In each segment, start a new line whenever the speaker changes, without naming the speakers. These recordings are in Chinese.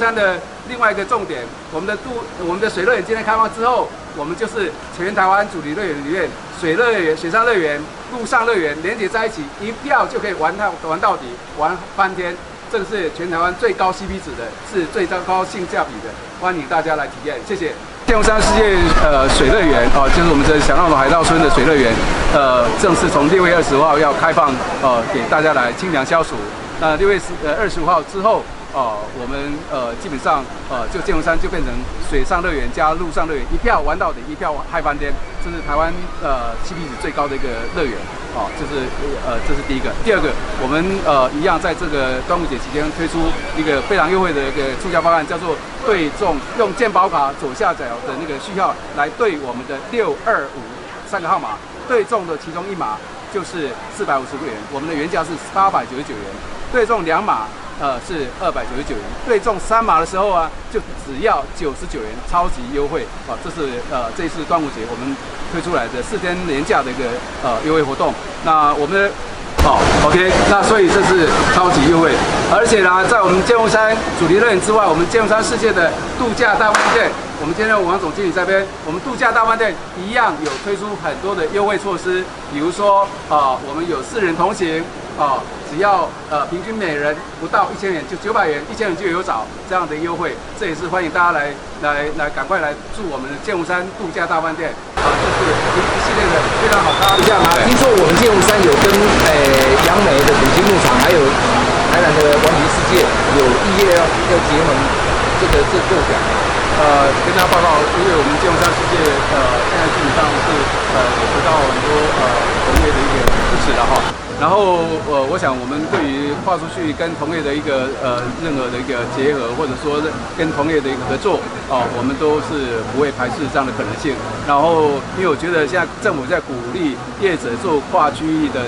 山的另外一个重点，我们的水乐园今天开放之后，我们就是全台湾主题乐园里面水乐园、水上乐园、陆上乐园连接在一起，一票就可以玩到底，玩翻天。这个是全台湾最高 CP 值的，是最高性价比的，欢迎大家来体验，谢谢。剑湖山世界水乐园哦，就是我们的响浪楼海盗村的水乐园，正式从6月25号要开放给大家来清凉消暑。那6月25号之后。我们基本上就剑湖山就变成水上乐园加陆上乐园，一票玩到底，一票嗨翻天，这是台湾CP 值最高的一个乐园这是第一个。第二个，我们一样在这个端午节期间推出一个非常优惠的一个促销方案，叫做对中用健保卡左下角的那个序号来对我们的625 3个号码，对中的其中一码就是450元，我们的原价是899元，对中2码。是299元，对中3码的时候啊，就只要99元，超级优惠这是这一次端午节我们推出来的4天连假的一个优惠活动。那我们OK， 那所以这是超级优惠，而且呢，在我们剑湖山主题乐园之外，我们剑湖山世界的度假大饭店，我们今天王总经理这边，我们度假大饭店一样有推出很多的优惠措施，比如说我们有4人同行。只要平均每人不到1000元，就900元，1000元就有找这样的优惠，这也是欢迎大家来赶快来住我们的剑湖山度假大饭店就是一系列的非常好的。
这样啊，听说我们剑湖山有跟杨梅的古迹牧场，还有台南的顽皮世界有意愿要结盟这构想。
跟大家报告，因为我们剑湖山世界现在基本上是也得到很多同业的一个支持了哈。然后我想我们对于跨出去跟同业的一个任何的一个结合，或者说跟同业的一个合作我们都是不会排斥这样的可能性。然后因为我觉得现在政府在鼓励业者做跨区域的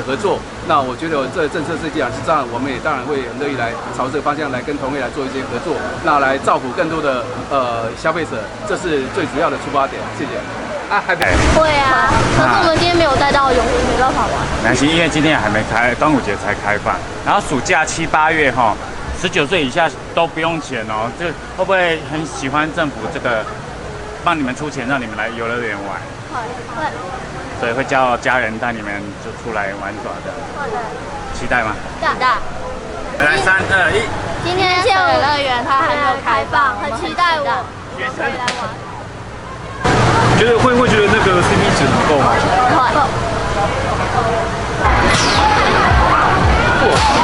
合作，那我觉得这政策设计是这样，我们也当然会很乐意来朝这个方向来跟同业来做一些合作，那来造福更多的消费者，这是最主要的出发点。谢谢。
还没会啊，可是我们今天没有带到泳衣，没办法玩。
没关系，因为今天还没开，端午节才开放。然后暑假7、8月19岁以下都不用钱哦。这会不会很喜欢政府这个帮你们出钱让你们来游乐园玩？
会。
所以会叫家人带你们就出来玩耍的。
会的。
期待吗？
期待。
来3、2、1。
今天水乐园它还没有开放，很期待我可以来玩。
觉得会觉得那个 CP 值很够吗？
够。